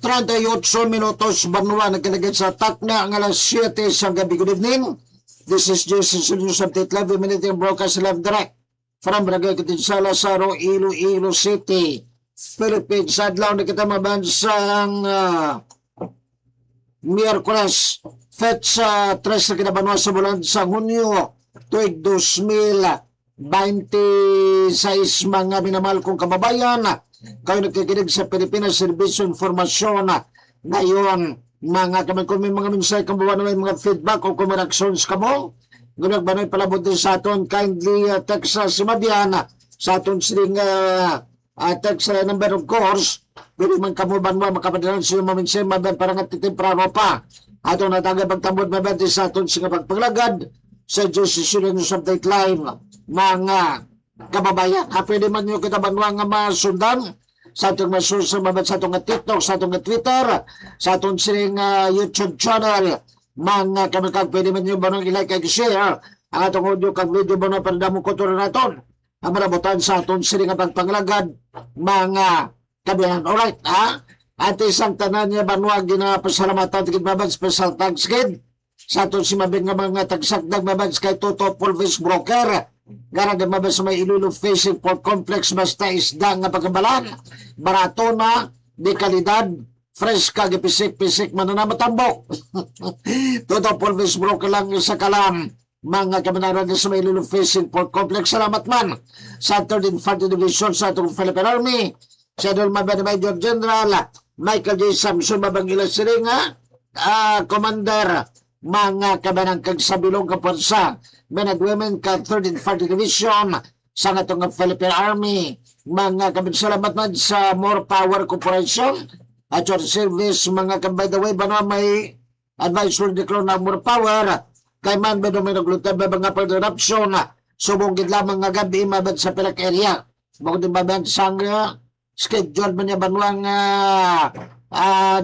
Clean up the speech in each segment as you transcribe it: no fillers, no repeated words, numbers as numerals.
38 minutos Banwa nakalagay sa takna ang alas 7 sa gabi. Good evening. This is Jason News Update Live, minute broadcast live direct from Barangay Katinsala, Saro, Iloilo City, Philippines. Adlaw na kita mabansang Miyerkules, Fetsa 3 na kinabanwa sa bulan sa Hunyo, tuig 2026. Mga minamahal kong kababayan, kayo nakikinig sa Pilipinas Service Informasyon ngayon. Mga kamay, kung may mga minsay kabawa na may mga feedback o kung may reactions ka mo, gunag ba na palabot din sa aton, kindly text sa Simadian sa aton siling text number, of course. Pwede man kamo ba mo makapadalan sa mga minsay maban para nga titimprano pa aton natagay pagtambod maban sa aton siya pagpaglagad sa Diyos News Update Live. Mga kababayan, pwede man nyo kita banwa nga masundan sa atong masusunod mabat sa atong TikTok, sa atong Twitter, sa atong siling YouTube channel. Mga kamikag, pwede man nyo banong ilike at share ang atong audio kag video banong para damong kultura naton ang marabutan sa atong siling pagpanglagad. Mga kababayan, alright ha? At isang tanan niya banwa ginapasalamatan tigid babag special thanks kid sa atong simabing nga mga tagsakdag babag kay Toto Pulvis Broker. Garang mabas sa may Iloilo Fishing Port Complex, basta isda nga pagkabalan, barato na, di kalidad, fresh ka, gipisik-pisik, mananamatambok. Toto Pulvis Broker lang sa kalam. Mga kamanaran sa may Iloilo Fishing Port Complex. Salamat man sa 3rd Infantry Division sa atong Philippine Army, sa Adol Mabani Major General Michael J. Samson Mabangila Siringa, Commander, mga kabanang kagsabilong kapansa, men and women ka 3rd Infantry Division sa atong Philippine Army. Mga salamat man sa More Power Corporation at your service. Mga by the way, ba na may advisory declare na More Power kay man ba may naglutan ba mga production subong lamang nga gabi mabad sa pilak area. Bukod din ba sa schedule man niya banwang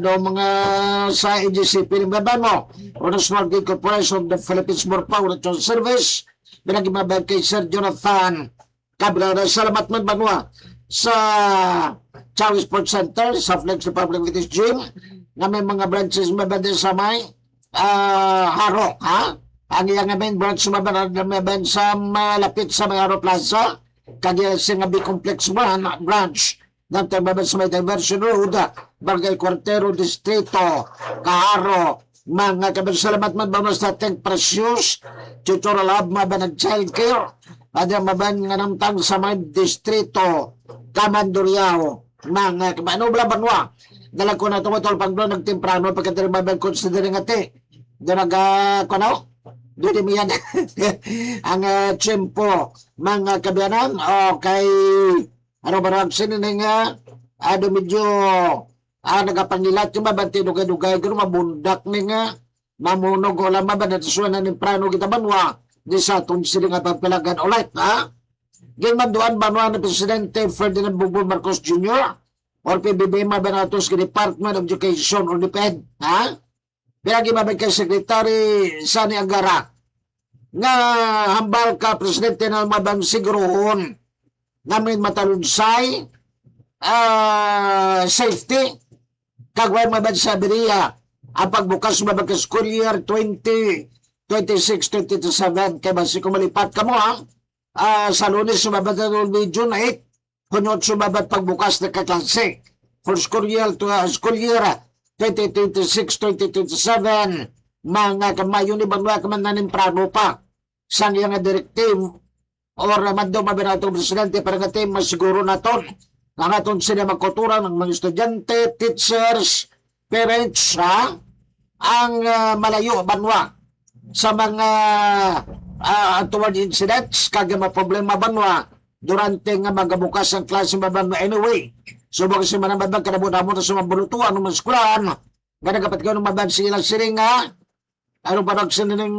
mga sa AGCP ng babano o National Gate Corporation of the Philippines More Power at Service. Binagimabag kay Sir Jonathan Cabrera. Salamat man banwa sa Chow Sports Center sa Flex Republic Fitness Gym na may mga branches mabanda sa may Haro, ha? Ang iyang main branch mabanda sa malapit sa may Haro Plaza kaya singabi Complex 1 branch ng tagbabad sa may Diversion Road, Barangay Cuartero, Distrito, Kaharo. Mga salamat man ba sa ating precious tutorial lab mabanag child care at yung maban nga namtang sa may Distrito, Kamanduriao. Mga ano bala banwa dalag ko na tumutol pagdo nagtemprano pagkatiri maban considering ati dinaga ko na doon miyan ang tiyempo. Mga kabayanan, okay. Ano ba rin sinin nga, medyo nagapangilat yung mabanti dugay-dugay, gano'n mabundak ni nga, mamunog o lang mabanat suwa na ng prano kita banwa, di sa itong sinin nga pagpalagan. Alright, ha? Ginmanduan banwa ng Presidente Ferdinand Bongbong Marcos Jr. or PBB mabanatos ka Department of Education or DepEd, ha? Pinagi mabag kay Secretary Sani Angara, nga hambal ka Presidente na mabang sigurohon namin matalunsay safety kagway mabad sa Beria ang pagbukas mabag ka school year 2026-2027 kay basi kung malipat ka mo ha sa Lunes sumabad na June 8 kunyot sumabad pagbukas na kaklase for school year 2026-2027. Mga kamayo ni Bangla kaman prano pa sa nga directive or mando mabinato presidente para nga team masiguro naton ang aton sila magkultura ng mga estudyante, teachers, parents ha ang malayo banwa sa mga toward incidents kag mga problema banwa durante nga magabukas ang klase banwa. Anyway, subok si manambag kanabot-amot sa mga bulutuan ng mga eskwelahan nga nagapat ka ng mabad silang siringa ano pa nagsining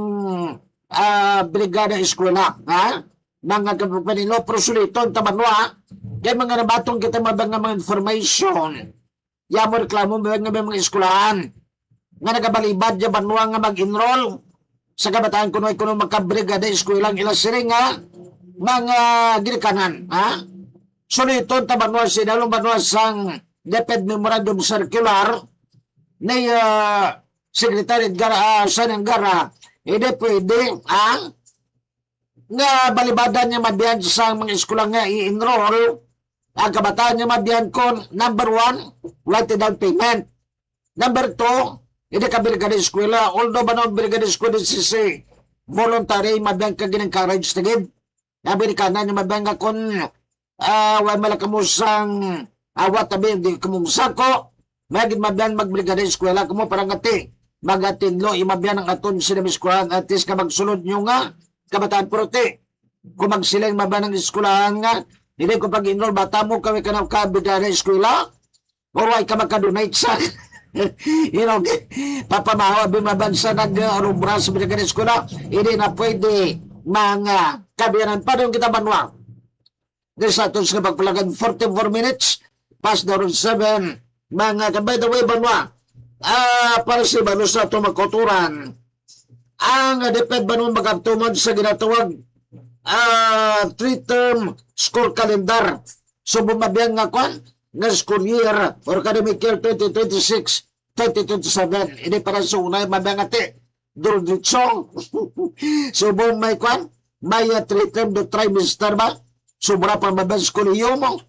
brigada eskwela ha mga kapanilo prosuliton tabanwa kaya mga nabatong kita mabang mga information yamo reklamo mga eskwelahan nga nagabalibad ya banwa nga mag-enroll sa kabataan kuno magkabrigada eskwelang ilang siringa mga girikanan ha suliton tabanwa sinalong banwa sang DepEd Memorandum Circular ni Secretary Gara, Sanang Gara, hindi pwede ang nga balibadan niya mabyan sa mga eskwela nga i-enroll ang kabataan niya mabyan kon number 1, wala down payment. Number 2, hindi ka birgada eskwela, although ba naman birgada eskwela si voluntary mabyan ka ginang-encourage na gid. Nabi ka na niya mabyan nga kon wala malakamusang awat tabi, hindi kamungsako, magid mabyan magbrigada eskwela kamo parang ati magatinlo imabyan ang aton sila eskwelahan at least ka magsulod nyo nga kabataan prote. Kung magsilang mabyan ng eskwelahan nga, hindi ko pag-enroll bata mo kami ka na kabigada eskwela o ay ka magka-donate sa you know, papamahawa bimabansa nag-arumbra sa brigada eskwela, hindi na pwede mga kabiyanan. Paano kita banwa? This atos nga pagpalagan 44 minutes past the 7 mga by the way banwa para si Bano sa ito magkuturan ang depend ba nun magabtumad sa ginatawag 3-term school calendar so bumabiyang nga kwan nga school year or academic year 2026-2027 hindi para sa unay mabiyang ati duroditsong so may kwan may 3-term do trimester ba sobra pa mabang skuliyo mo.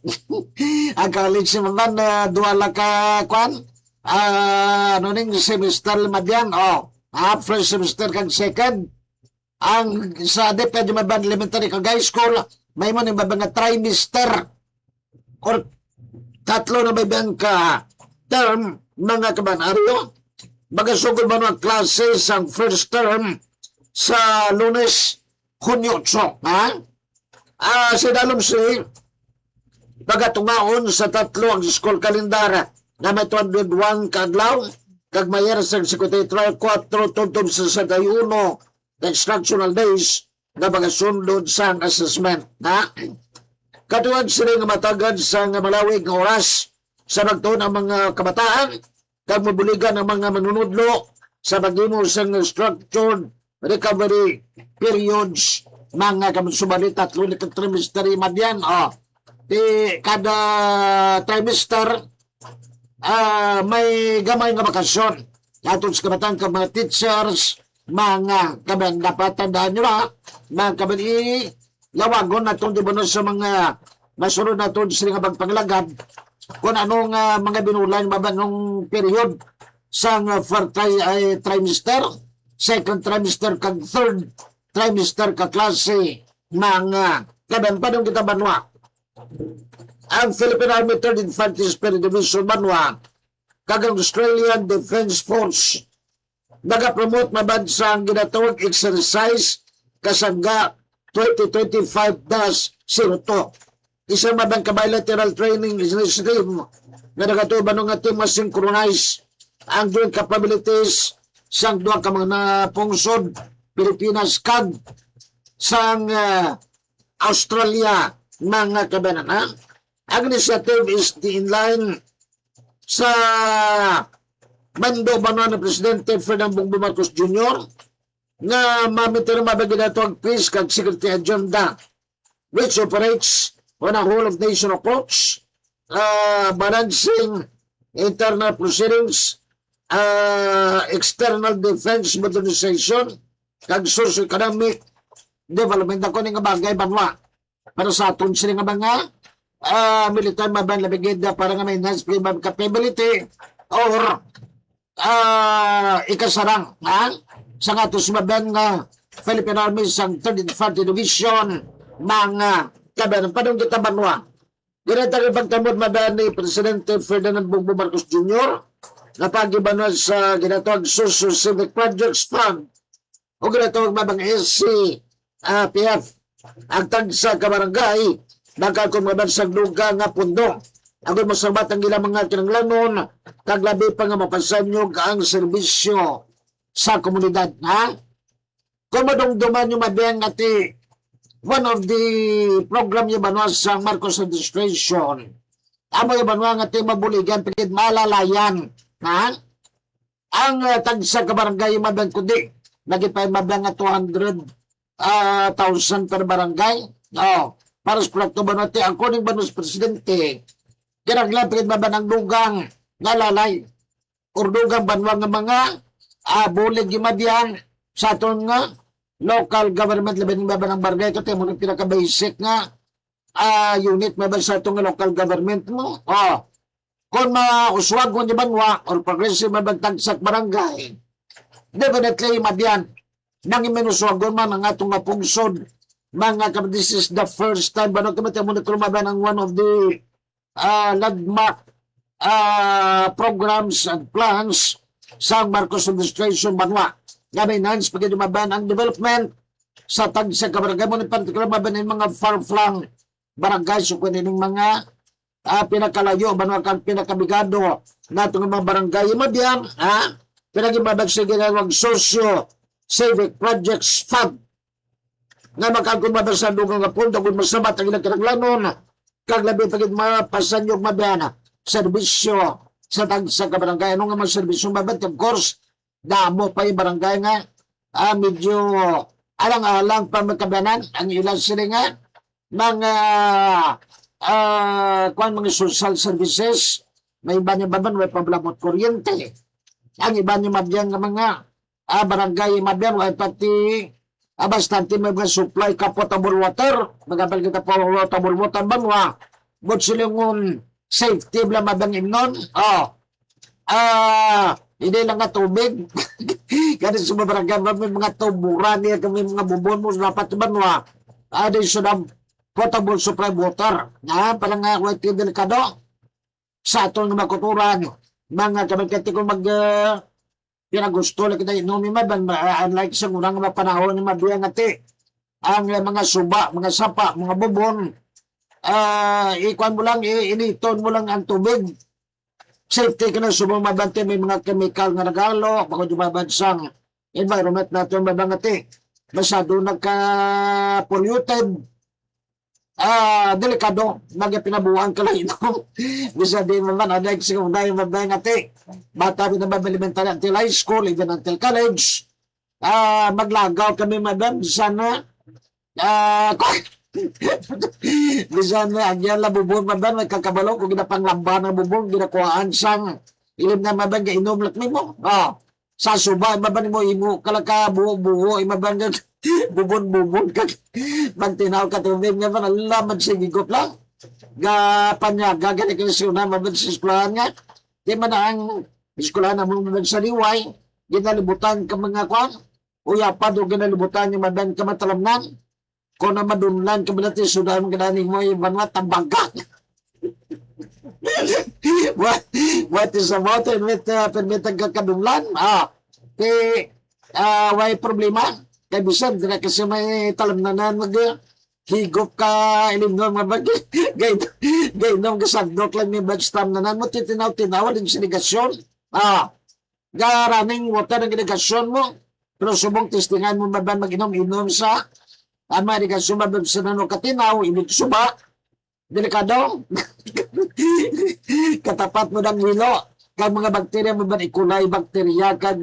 Ang college naman na duwala ka kwan. Ano ning semester madyan? First semester kang second. Ang sa depende mabang elementary kang high school, may mo ning mabang trimester or tatlo na mabang ka term mga kabanaryo. Magasugod mo ng klase ang first term sa Lunes, Hunyo 8. Ha? Si dalom si pagatungaon sa tatlo ang school calendar na may 201 kaadlaw kag mayer sa 53 tuntun sa 61 instructional days na magasundod sa assessment na katuwag sila nga matagad sa nga malawig nga oras sa magtuon ang mga kabataan kag mabuligan ang mga manunudlo sa paghimo sa structured recovery periods mga subalit tatlo ni trimester madyan kada trimester may gamay nga bakasyon atong sa kabatang ka mga teachers mga kaban dapat tandaan nyo na mga kaban lawagon natin di ba sa mga masunod natin sila nga pagpanglagad kung anong mga binulan mabanong period sa fourth trimester second trimester kag third trimester ka klase mga kaban pa kita banwa ang Philippine Army 3rd Infantry Spear Division banwa kag ang Australian Defence Force nagapromote mabansa ang ginatawag exercise kasangga 2025-02 isang mabang bilateral training initiative na nagatuban ng ating masynchronize ang joint capabilities sang duha ka mga pungsod Pilipinas kag sang Australia mga kabanan. Ang initiative is inline sa mando ba na Presidente Ferdinand Bongbong Marcos Jr. nga mamitir mabagi na ito ang peace kag security agenda which operates on a whole of nation approach balancing internal proceedings external defense modernization kag socio-economic development ako nga bagay banwa para sa aton sila nga mga military maban labigid para nga may enhanced capability or ikasarang sa nga atos maban nga Philippine Army sang 3rd Infantry Division mga kaban padong kita banwa ginatang pagtamod maban ni Presidente Ferdinand Bongbong Marcos Jr. na pagiban sa ginatawag Social Civic Projects Fund o ginatawag mabang SCPF ang tagsa ka barangay nagkakong mabansang luga nga pundo agon masabat ang ilang mga kinanglanon kag labi pa nga mapasanyog ang serbisyo sa komunidad kung madungduman yung mabiyang ati one of the program yung banwa sa Marcos administration amo yung banwa nga ati mabuligan pagid malalayan ang tagsa ka barangay yung mabiyang kundi nagipay mabiyang nga 200,000 per barangay. Para sa plakto ba natin, ang kuning ba ng presidente, kinaglan pagid ba ng lugang nga lalay. urdugang banwa nga mga bulig gimadyan sa aton nga local government labi ng baba ng barangay ito mo ng pinaka-basic nga unit mabay sa itong local government mo. Kung mauswag mo di banwa or progressive mabagtagsak barangay, definitely madyan nang iminuswagon man ang atong mapungsod mga this is the first time ba no kamit mo na trumaban ang one of the landmark programs and plans sa Marcos administration banwa nga enhance pag dumaban ang development sa tagsa kabarangay mo ni particular maban ng mga far-flung barangay so kung ng mga pinakalayo banwa kang pinakabigado natong mga barangay mabyan pinagibabag sa ginawang socio civic projects fund nga makagumabag sa dugang nga punto kung masabat ang ilang kinaglanon kag labi pagid mapasan yung mabyan serbisyo sa tagsa kabarangay ano nga mga serbisyo mabat of course damo pa yung barangay nga medyo alang-alang pa magkabanan ang ilang sila nga mga mga social services may iba niya baban may pablamot kuryente ang iba niya mabyan nga mga barangay mabyan may pati bastante may mga supply ka potable water magabal kita potable water banwa but silingon safety bla mabang imnon hindi lang nga tubig kasi sa mga barangay may mga tuburan niya kami mga bubon mo dapat banwa they should have potable supply water parang nga quite delikado sa atong makuturan mga kamagkati kung pinagusto lang kita inumin maban unlike sa unang mga panahon ni mabiyang ati ang mga suba, mga sapa, mga bubon ikuan mo lang initon mo lang ang tubig safety ka na subong mabante may mga chemical nga nagalo baka dumabansang environment natin mabang ati masyado nagka-polluted delikado mga pinabuhan ka lang ito bisa din naman aday kasi kung dahil mabay ngati bata rin naman elementary until high school even until college maglagaw kami madan sana bisa na agyan la bubong madan may kakabalo kung ginapanglamban ng bubong ginakuhaan sang ilim na maban inom lakmi mo sa suba maban mo imo kalaka buo-buo imaban bubon-bubon ka magtinaw ka tubig nga man alaman sa gigop lang panyaga gani kayo siya na mabag sa eskulahan nga di man ang eskulahan na mabag sa liway ginalibutan ka mga kwan uyapad o ginalibutan yung madan ka matalamnan kung na madunlan ka balati sudan gananing mo yung banwa tambaga what is about permit ang kakadunlan way problema kaya bisan, di na kasi may talamnanan higop ka ilimnon mga bagi. Gainom ka sagdok lang may badge talamnanan mo, titinaw-tinaw din sinigasyon. Running water ng sinigasyon mo, pero subong testingan mo maban mag-inom-inom sa Amerikasyon maban sa nanong katinaw, ibig suba, delikado. Katapat mo ng hilo, kag mga bakterya mo ba ikulay bakterya kag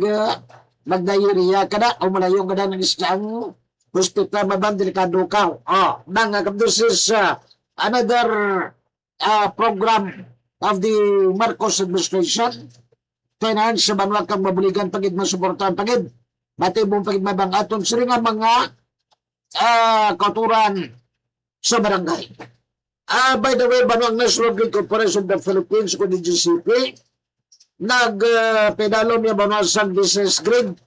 magdayuriya ka na o malayo ka na ng isang hospital maban delikado ka this is another program of the Marcos administration to enhance sa banwa kang mabuligan pagid masuportahan pagid matibong pagid mabang aton sila nga mga kauturan sa barangay by the way banwang National Grid Corporation of the Philippines kung DGCP pedalo niya banasang business grid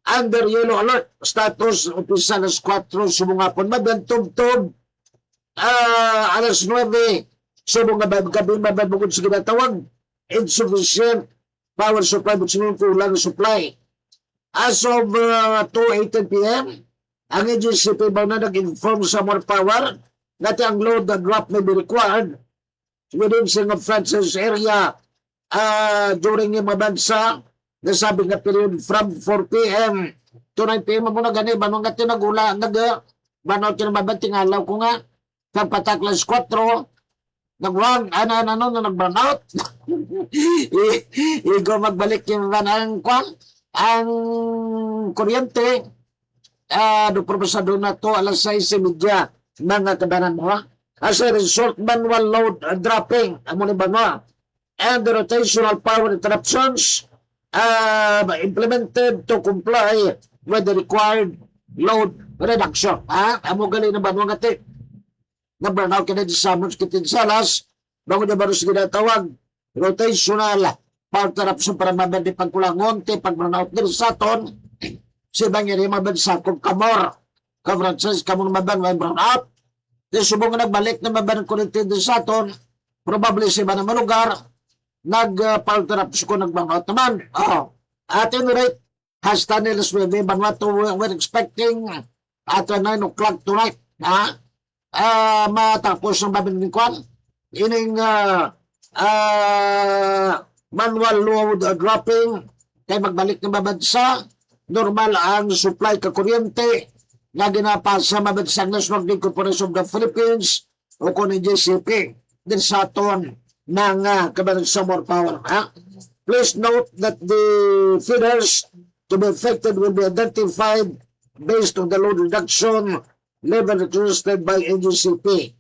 under yellow alert status opisyal alas 4 sumungapon mabantub-tub alas 9 sumungabab gabi mababugod sa ginatawag insufficient power supply but sinungkulang supply as of 2:18 p.m. ang EGCP ba na nag-inform sa more power that ang load na drop may be required within St. Francis area during yung mga bansa nasabi nga period from 4 p.m. to 9 p.m. mo na gani banong nga tinagula banaw tinababanting alaw ko nga pagpataklas 4 nag-run nag-burn out igo magbalik yung ang kwan ang kuryente do propasado na to alas 6:30 mga kadanan mo as a result manual load dropping amo ni banwa and the rotational power interruptions implemented to comply with the required load reduction. Amo gali na ba mga ti? Na burnout ka na di summons kitin salas, bago na baros ginatawag, rotational power interruption para mabandi pagkulangon, ti pag burnout din sa ton, si bangiri mabandi sa kong kamor, ka-Francis, kamong mabandi may burnout, di subong nagbalik na mabandi kurinti din sa ton, probably si ba na malugar, nag-power interruption ko nag-burnout naman. At any rate, hasta nilas bebe, Vanuatu, we're expecting at 9 o'clock tonight, matapos ng babinikuan. Ining manual load dropping, kay magbalik ng mabansa, normal ang supply ka kuryente, na ginapasa mabansang National Grid Corporation of the Philippines, o kung ni JCP, din sa aton ng kabansang more power. Please note that the feeders to be affected will be identified based on the load reduction level requested by NGCP.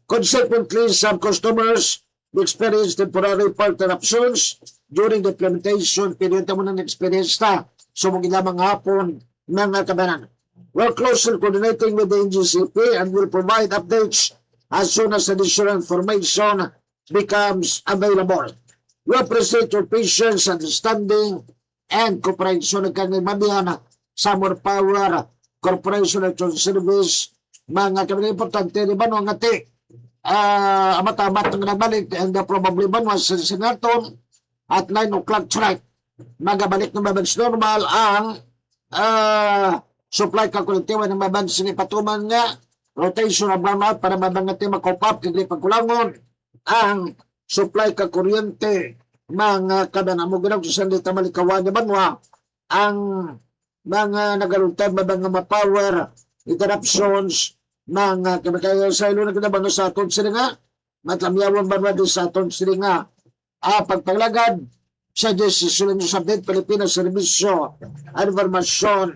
Consequently, some customers experience temporary power interruptions during the implementation period mo ng experience na. So, mga lamang hapon mga kabanan. We're closely coordinating with the NGCP and will provide updates as soon as additional information becomes available. We appreciate your patience, understanding, and cooperation ng kanyang mamihan sa More Power Corporation Electric Service. Mga kanyang importante, di ba, no, ang ati, amatamat ng nabalik, and probably ba, no, sa Senaton, at 9 o'clock tonight, magabalik ng mabans normal ang supply calculative ng mabans sinipatuman nga, rotation of burnout para mabangati makopap, kagli pagkulangon, ang supply ka kuryente, mga kabanamo ganaw sa sandita malikawan na banwa, ang mga nagaluntad mga mapower interruptions, mga kabakaya sa ilo na kinabano sa aton sila nga, matlamyawan banwa din sa aton sila nga, pagpaglagad sa desisyon ng Sabit Pilipinas Servisyo Informasyon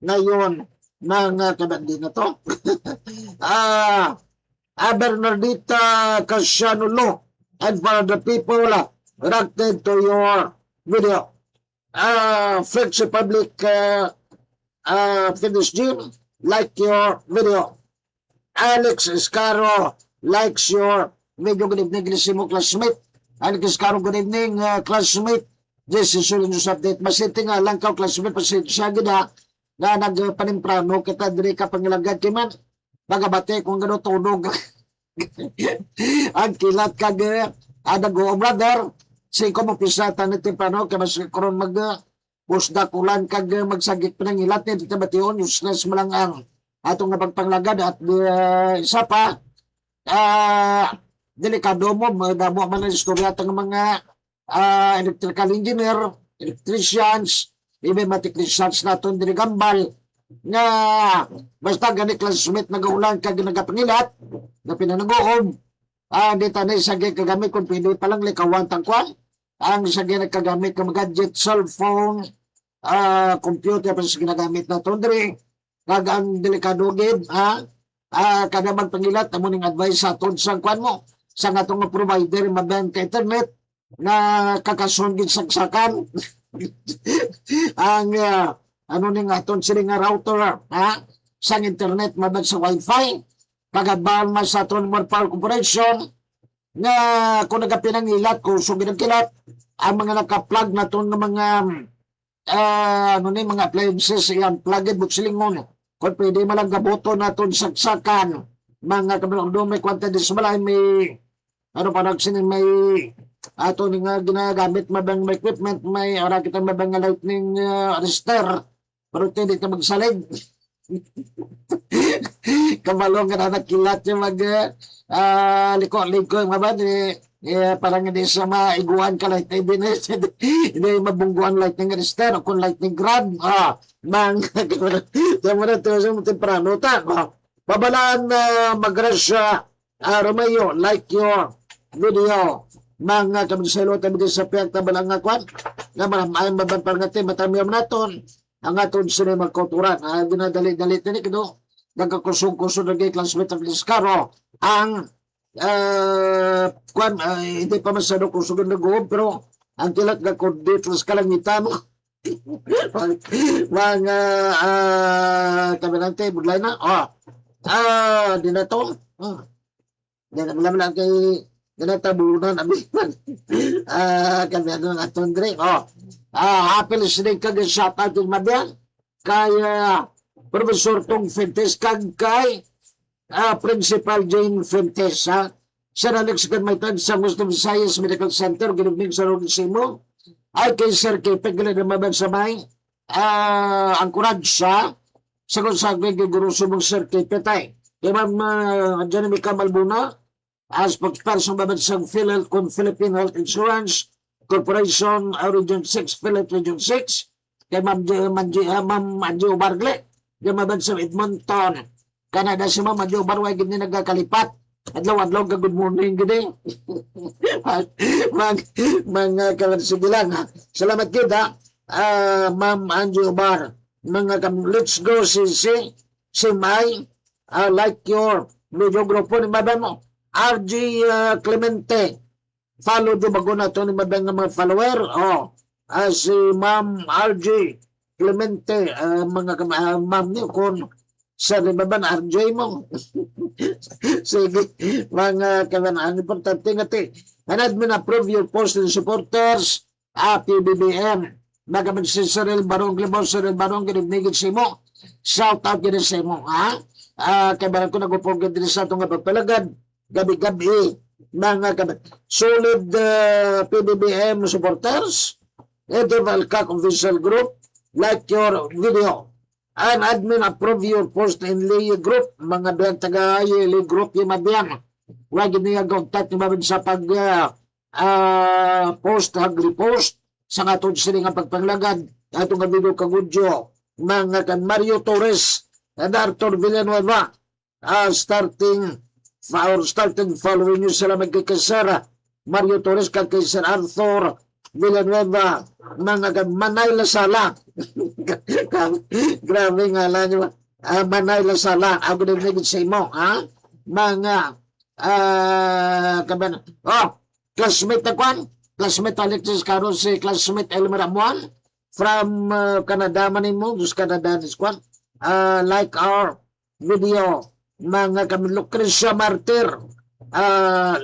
ngayon mga kabandi na to. Bernardita Casianulo, and for the people reacted to your video. Flexi Public Fitness Gym, like your video. Alex Escaro likes your video. Good evening, Glisimo classmate. Alex Escaro, good evening, classmate. This is your news update. Masiti nga lang ka, classmate, pasiti siya gina na nagpanimprano kita diri ka pangilagad kiman. Bagabate kung gano'n tunog. Ang kilat kag go brother si ko mo pisatan ni temprano kay mas karon mag pusda kulan kag magsagit pa ng ilat ni dito bation useless mo lang ang atong napagpanglagad at isa pa delikado mo madamo man ang istorya tang mga electrical engineer, electricians, even mga technicians naton diri gambal nga basta gani classmate nagaulan kag nagapangilat na pinanagoob dito na isagay kagamit kung pwede palang likawan tangkwan ang isagay nagkagamit ng gadget, cellphone, computer pa sa ginagamit na tondre kag ang delikado gid kada magpangilat amo ning advice sa aton sa kwan mo sa atong provider maben ka internet na kakason gid saksakan ang ano ning aton sila nga router sang internet mabag sa wifi kagabang mas sa aton More Power Corporation na kung nagapinangilat kung so ginagkilat ang mga naka-plug na ito ng mga ano ni mga appliances yan plugged buksilingon kung pwede malang gaboto na ito saksakan mga kabilang may kwanta din sa malay may ano pa nagsinin may ato ni nga ginagamit mabang may equipment may ara kita mabang lightning arrestor pero hindi ka magsalig. Kamalong ka na nakilat yung mag liko-liko yung mabad parang hindi sa maiguan ka lightning hindi mabungguan lightning arrestor o kung lightning grab yung mga ito sa temprano babalaan mag-rush Romeo like your video mga kamiselo tabi sa piyag tabalang nga kwan nga maramahang maban parang natin matamiyam naton ang aton sila magkulturan. Dinadali-dalit na kino nagkakusong-kusong nagay classmate ng Liscaro ang hindi pa masyado kung sugod na guhob, pero ang kilat nga coordinators kalangitan mo. Mga kaminante, budlay na. Di na to. Di na lang kay dinatabunan abiman. Kami ano nga tundre. Happy listening kag shout out yung mabyan. Kaya Professor Tong Fuentes kag kay Principal Jane Fuentes sa nalagsagan may tag sa Muslim Science Medical Center ginugmig sa Rodisimo ay kay Sir Kipig gila na mabansamay ang kuradsa sa kung sa guru sumong Sir Kipig ay kay Ma'am Janemy Kamalbuna as spokesperson mabansang PhilHealth kung Philippine Health Insurance Corporation Region 6 PhilHealth Region 6 kay Ma'am Angie Ubargle kay mabansang Edmonton Canada si Ma'am Angie Ubarway gini nagkakalipat adlaw-adlaw ka good morning gini mga kalansigilan salamat kita Ma'am Angie Ubar mga let's go si May like your video grupo ni Mabay mo RG Clemente follow do bago na ito ni Mabay nga mga follower si Ma'am RG Clemente mga ma'am niyo kung sa libaban RJ mo sige mga kawanaan importante nga ti hanad mo na approve your post and supporters PBBM nagamit si Cyril Barong Limon Cyril Barong ginigigit si mo shout out gini si mo kay barang ko nagupugad din sa itong pagpalagad gabi-gabi mga solid PBBM supporters ito Valcac official group like your video and admin approve your post in Lay group mga biyan taga Lay group yung mabiyang wag niya contact ni mabin sa pag post repost sa atong sila nga pagpanglagad atong nga video kagudyo mga kan Mario Torres and Arthur Villanueva starting following nyo sila magkikasara Mario Torres kag kay Sir Arthur Villanueva mga Manay Lasala grabe nga lang nyo Manay Lasala ako din naging sa imo mga classmate na kwan classmate Alexis Caron si classmate Elmer Amuan from Canada manimo dus Canada is kwan like our video mga kami Lucrecia Martir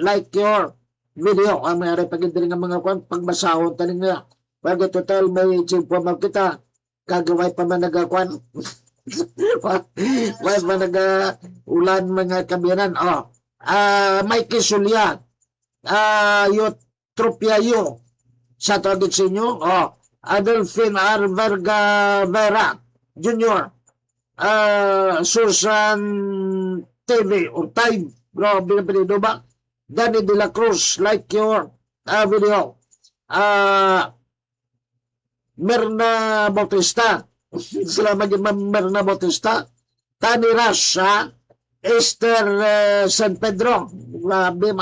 like your video ang mayroon pagindiri ng mga kwan pagbasahon tanin nga pag total may chimpo kita kagaway pa man nagakwan way pa ulan mga kabiyanan Mikey Sulya Eutropiayo sa tawagin sa inyo Adelphine R. Vera Jr. Susan TV or Time grabe na pinido ba Danny De La Cruz like your video Merna Bautista salamat yung Merna Bautista Tani Ras Esther San Pedro grabe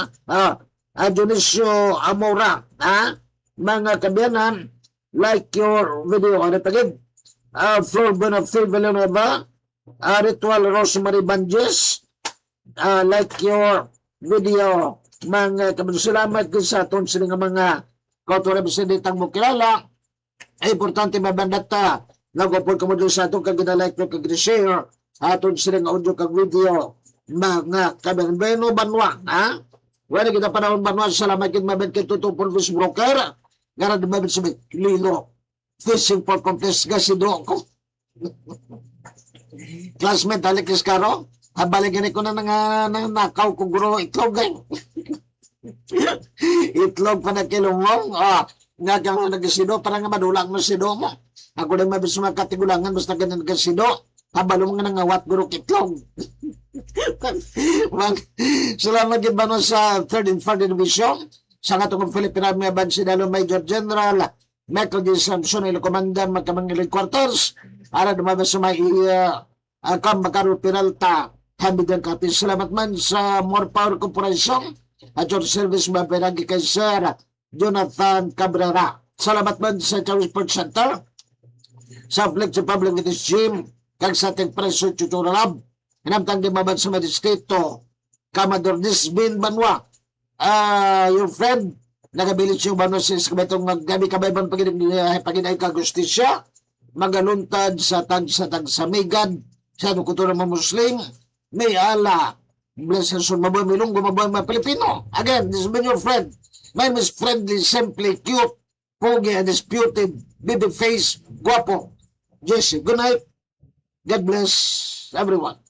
Dionisio Amora mga kabiyanan like your video ano pagid Flor Bonafil Villanueva Ritual Rosemary Banjes like your video mga salamat sa aton sila nga mga kautorepresentantes mo kilala ay importante mabandata nagupol ka mo doon sa aton kag like no kag share aton sila nga audio kag video mga kabeno banwa wala kita panahon banwa salamat kit mabend kit tutupol fish broker gara de mabend sa Lilo fishing for contest gasido ko classmate Alexis Caro balikin ko na nakaw ko guro itlog itlog pa na kilungong nga kang nagasido para nga madulang mo sido mo ako na mabis mga katigulangan basta ka nagasido habalo mo nga nangawat guro itlog salamat din ba no sa 3rd and 4th Division sa nga itong Philippine Army Abansidalo Major General Michael J. Samson ilo komandan magkamangilig quarters para dumabas sa may Kamakaru Peralta Hambigan Kapin. Salamat man sa More Power Corporation at your service mapiragi kay Sir Jonathan Cabrera. Salamat man sa Charles Sports Center sa Flex Public Fitness Gym kag sa ating preso tutorial lab. Hinamtang di mabag sa mga distrito Commodore Disbin Banwa, your friend, nagabilit siya ba sis kabaytong maggabi kabayban paginay kagustisya, magaluntad sa tagsamigad, sa nukuto ng mga Muslim, may ala, blessed son, mabuhay milunggo, mabuhay mga Pilipino. Again, this has been your friend. My name is friendly, simply, cute, pogi, undisputed, baby face, guapo. Jesse, good night. God bless everyone.